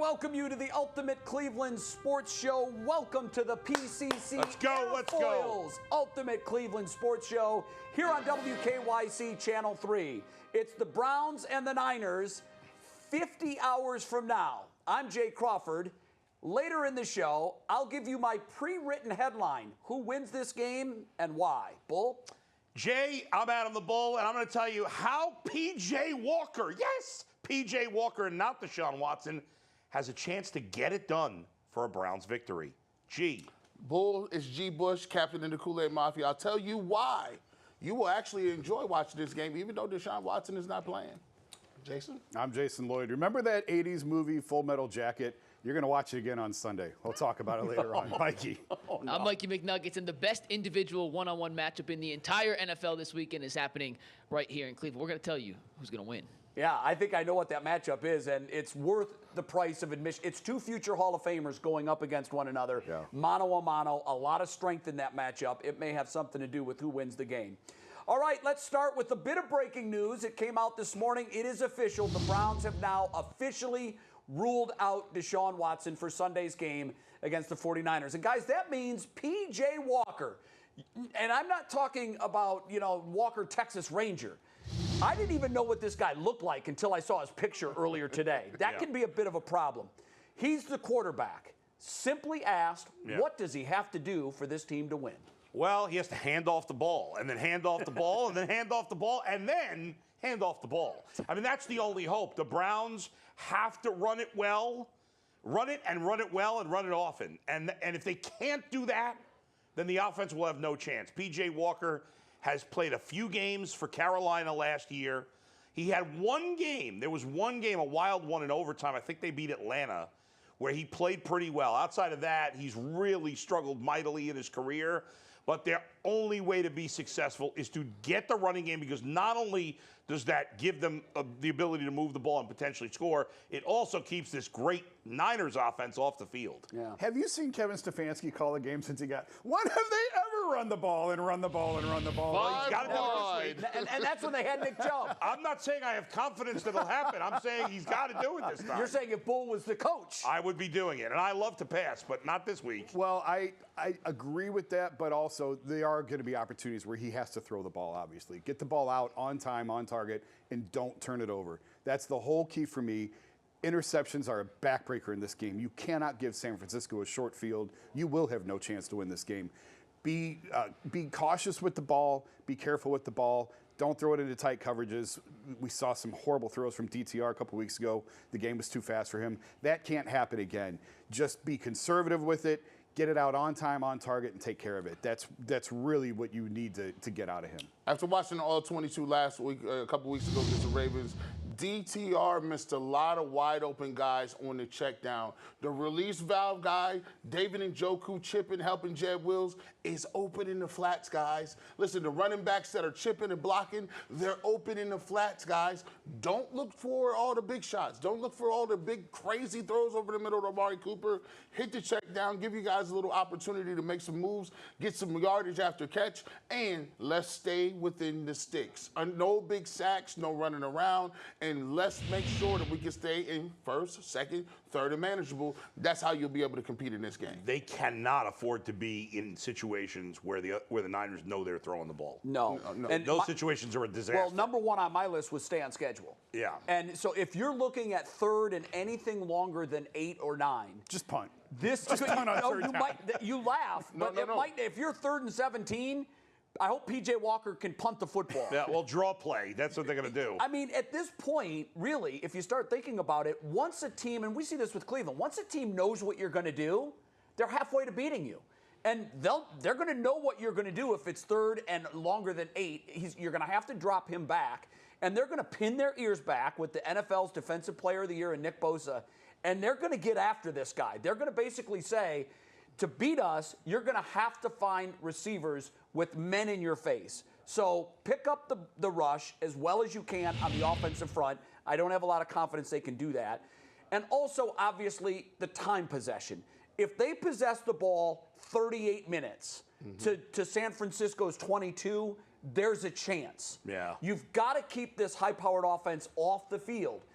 welcome you to the Ultimate Cleveland Sports Show. Welcome to the PCC Let's go. Ultimate Cleveland Sports Show here on WKYC Channel 3. It's the Browns and the Niners 50 hours from now. I'm Jay Crawford. Later in the show, I'll give you my pre-written headline. Who wins this game and why? Bull? Jay, I'm Adam the Bull, and I'm going to tell you how P.J. Walker, yes, P.J. Walker and not Deshaun Watson, has a chance to get it done for a Browns victory. G. Bull is G. Bush, captain in the Kool-Aid Mafia. I'll tell you why. You will actually enjoy watching this game, even though Deshaun Watson is not playing. Jason? I'm Jason Lloyd. Remember that 80s movie, Full Metal Jacket? You're going to watch it again on Sunday. We'll talk about it later on. Mikey. Oh, no. I'm Mikey McNuggets, and the best individual one-on-one matchup in the entire NFL this weekend is happening right here in Cleveland. We're going to tell you who's going to win. Yeah, I think I know what that matchup is, and it's worth the price of admission. It's two future Hall of Famers going up against one another, mano a mano, a lot of strength in that matchup. It may have something to do with who wins the game. All right, let's start with a bit of breaking news. It came out this morning. It is official. The Browns have now officially ruled out Deshaun Watson for Sunday's game against the 49ers. And, guys, that means P.J. Walker, and I'm not talking about, Walker, Texas Ranger. I didn't even know what this guy looked like until I saw his picture earlier today. That can be a bit of a problem. He's the quarterback. Simply asked, what does he have to do for this team to win? Well, he has to hand off the ball, and then hand off the ball, and then hand off the ball, and then hand off the ball. I mean, that's the only hope. The Browns have to run it well, run it well, and run it often. And if they can't do that, then the offense will have no chance. P.J. Walker has played a few games for Carolina last year. He had one game. There was one game, a wild one in overtime. I think they beat Atlanta, where he played pretty well. Outside of that, he's really struggled mightily in his career. But their only way to be successful is to get the running game, because not only does that give them the ability to move the ball and potentially score, it also keeps this great Niners offense off the field. Yeah. Have you seen Kevin Stefanski call a game since he got? When have they ever run the ball and run the ball and run the ball? Well, he's got to do it this week. And that's when they had Nick Chubb. I'm not saying I have confidence that it'll happen. I'm saying he's got to do it this time. You're saying if Bull was the coach. I would be doing it, and I love to pass, but not this week. Well, I agree with that, but also there are going to be opportunities where he has to throw the ball, obviously. Get the ball out on time, on target, and don't turn it over. That's the whole key for me. Interceptions are a backbreaker in this game. You cannot give San Francisco a short field. You will have no chance to win this game. Be cautious with the ball. Be careful with the ball. Don't throw it into tight coverages. We saw some horrible throws from DTR a couple weeks ago. The game was too fast for him. That can't happen again. Just be conservative with it. Get it out on time, on target, and take care of it. That's really what you need to get out of him. After watching all 22 last week, a couple weeks ago against the Ravens, DTR missed a lot of wide-open guys on the check down. The release valve guy, David Njoku chipping, helping Jed Wills, is open in the flats, guys. Listen, the running backs that are chipping and blocking, they're open in the flats, guys. Don't look for all the big shots. Don't look for all the big, crazy throws over the middle to Amari Cooper. Hit the check down, give you guys a little opportunity to make some moves, get some yardage after catch, and let's stay within the sticks. No big sacks, no running around, and let's make sure that we can stay in first, second, third, and manageable. That's how you'll be able to compete in this game. They cannot afford to be in situations where the Niners know they're throwing the ball. No. And those situations are a disaster. Well, number one on my list was stay on schedule. Yeah. And so if you're looking at third and anything longer than 8 or 9, just punt. This just punt on third down. You laugh, but it might. If you're 3rd and 17. I hope P.J. Walker can punt the football. Yeah, well, draw play. That's what they're going to do. I mean, at this point, really, if you start thinking about it, once a team, and we see this with Cleveland, once a team knows what you're going to do, they're halfway to beating you. And they're going to know what you're going to do if it's 3rd and longer than 8. You're going to have to drop him back, and they're going to pin their ears back with the NFL's Defensive Player of the Year and Nick Bosa, and they're going to get after this guy. They're going to basically say, to beat us, you're going to have to find receivers with men in your face. So pick up the rush as well as you can on the offensive front. I don't have a lot of confidence they can do that. And also, obviously, the time possession. If they possess the ball 38 minutes to San Francisco's 22, there's a chance. Yeah. You've got to keep this high-powered offense off the field.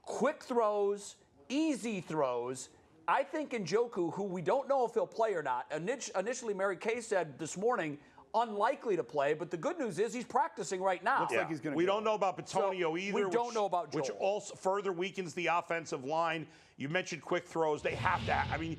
Quick throws, easy throws, I think Njoku, who we don't know if he'll play or not, initially Mary Kay said this morning, unlikely to play, but the good news is he's practicing right now. Looks like he's going to We don't know about Bitonio either. We don't know about Joel. Which also further weakens the offensive line. You mentioned quick throws. They have to. I mean,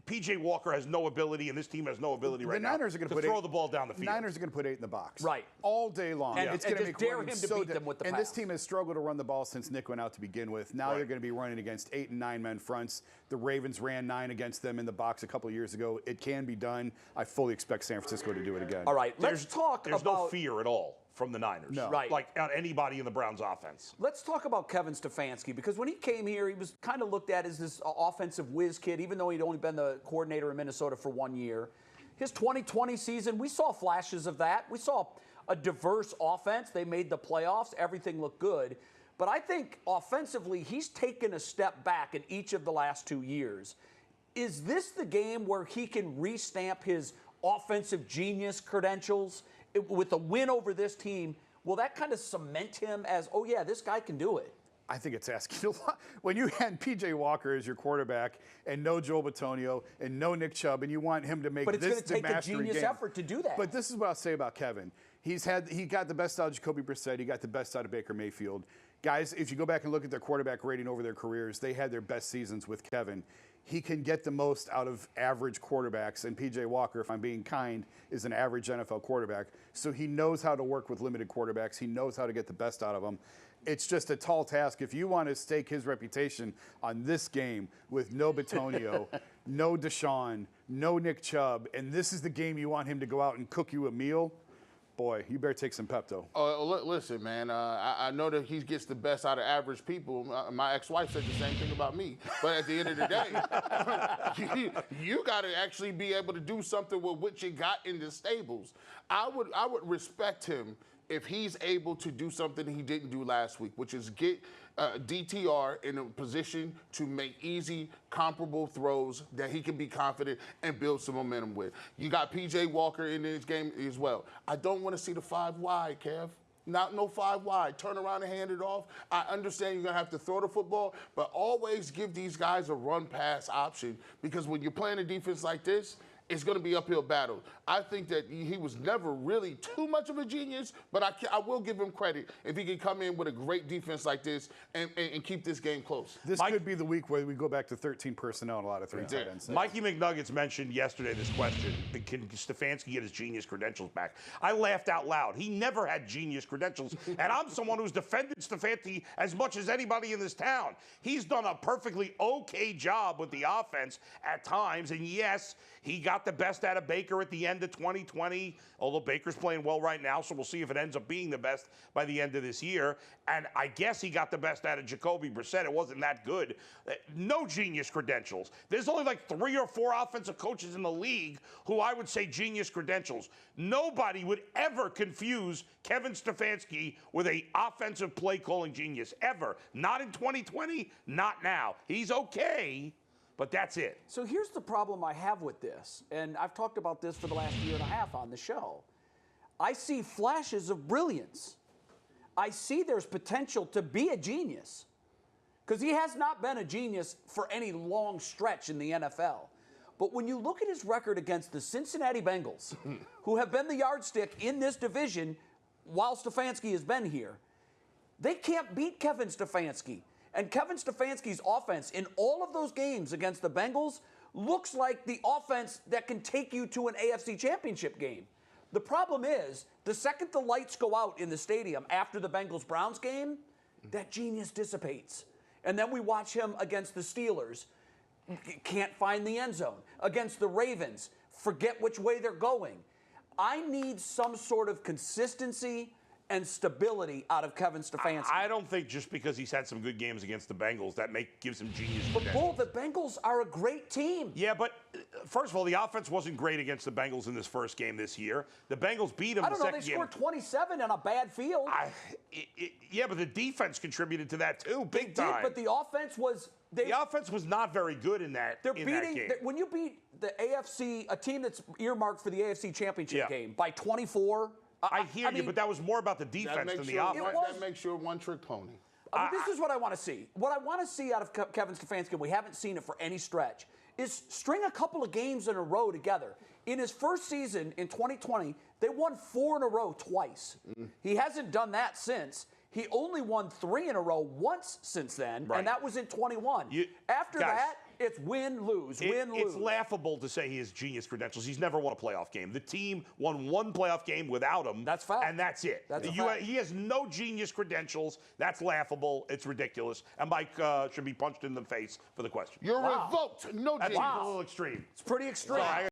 P.J. Walker has no ability, and this team has no ability right now Niners are going to throw the ball down the field. Niners are going to put 8 in the box. Right. All day long. And, it's and going to just make dare running him to so beat them with the And pass. this team has struggled to run the ball since Nick went out to begin with. Now they're going to be running against 8 and 9 men fronts. The Ravens ran 9 against them in the box a couple of years ago. It can be done. I fully expect San Francisco to do it again. All right, let's talk There's about... no fear at all from the Niners. No. Right. Like anybody in the Browns offense. Let's talk about Kevin Stefanski, because when he came here, he was kind of looked at as this offensive whiz kid, even though he'd only been the coordinator in Minnesota for 1 year. His 2020 season, we saw flashes of that. We saw a diverse offense. They made the playoffs. Everything looked good. But I think offensively, he's taken a step back in each of the last 2 years. Is this the game where he can restamp his offensive genius credentials with a win over this team? Will that kind of cement him as, oh, yeah, this guy can do it? I think it's asking a lot. When you had P.J. Walker as your quarterback and no Joel Bitonio and no Nick Chubb, and you want him to make But it's this going to the take a mastery genius game. effort to do that. But this is what I'll say about Kevin. He got the best out of Jacoby Brissett. He got the best out of Baker Mayfield. Guys, if you go back and look at their quarterback rating over their careers, they had their best seasons with Kevin. He can get the most out of average quarterbacks, and P.J. Walker, if I'm being kind, is an average NFL quarterback. So he knows how to work with limited quarterbacks. He knows how to get the best out of them. It's just a tall task. If you want to stake his reputation on this game with no Bitonio, no Deshaun, no Nick Chubb, and this is the game you want him to go out and cook you a meal, boy, you better take some Pepto. Listen, man, I know that he gets the best out of average people. My ex-wife said the same thing about me. But at the end of the day, you got to actually be able to do something with what you got in the stables. I would respect him if he's able to do something he didn't do last week, which is get DTR in a position to make easy, comparable throws that he can be confident and build some momentum with. You got P.J. Walker in this game as well. I don't want to see the 5 wide, Kev. No 5 wide. Turn around and hand it off. I understand you're going to have to throw the football, but always give these guys a run-pass option, because when you're playing a defense like this, it's going to be uphill battle. I think that he was never really too much of a genius, but I will give him credit if he can come in with a great defense like this and keep this game close. This could be the week where we go back to 13 personnel and a lot of 3 tight ends. Mikey McNuggets mentioned yesterday this question: can Stefanski get his genius credentials back? I laughed out loud. He never had genius credentials, and I'm someone who's defended Stefanski as much as anybody in this town. He's done a perfectly okay job with the offense at times, and yes, he got the best out of Baker at the end of 2020, although Baker's playing well right now, so we'll see if it ends up being the best by the end of this year. And I guess he got the best out of Jacoby Brissett. It wasn't that good. No genius credentials. There's only like 3 or 4 offensive coaches in the league who I would say genius credentials. Nobody would ever confuse Kevin Stefanski with an offensive play-calling genius, ever. Not in 2020, not now. He's okay, but that's it. So here's the problem I have with this, and I've talked about this for the last year and a half on the show. I see flashes of brilliance. I see there's potential to be a genius, because he has not been a genius for any long stretch in the NFL. But when you look at his record against the Cincinnati Bengals, who have been the yardstick in this division while Stefanski has been here, they can't beat Kevin Stefanski. And Kevin Stefanski's offense in all of those games against the Bengals looks like the offense that can take you to an AFC Championship game. The problem is, the second the lights go out in the stadium after the Bengals-Browns game, that genius dissipates. And then we watch him against the Steelers, can't find the end zone. Against the Ravens, forget which way they're going. I need some sort of consistency and stability out of Kevin Stefanski. I don't think just because he's had some good games against the Bengals that gives him genius But credentials. Bull, the Bengals are a great team. Yeah, but first of all, the offense wasn't great against the Bengals in this first game this year. The Bengals beat them I don't the know, second they game. scored 27 on a bad field. Yeah, but the defense contributed to that too, big They did, time. but the offense was... the offense was not very good in that game. When you beat the AFC, a team that's earmarked for the AFC Championship game, by 24... I hear you, but that was more about the defense than the offense. That makes you a one-trick pony. This is what I want to see. What I want to see out of Kevin Stefanski, and we haven't seen it for any stretch, is string a couple of games in a row together. In his first season in 2020, they won 4 in a row twice. He hasn't done that since. He only won 3 in a row once since then, and that was in 21. After that, it's win, lose, win, lose. It's laughable to say he has genius credentials. He's never won a playoff game. The team won 1 playoff game without him. That's fact. And that's it. That's a fact. He has no genius credentials. That's laughable. It's ridiculous. And Mike should be punched in the face for the question. You're revoked. No That's genius. a little extreme. It's pretty extreme.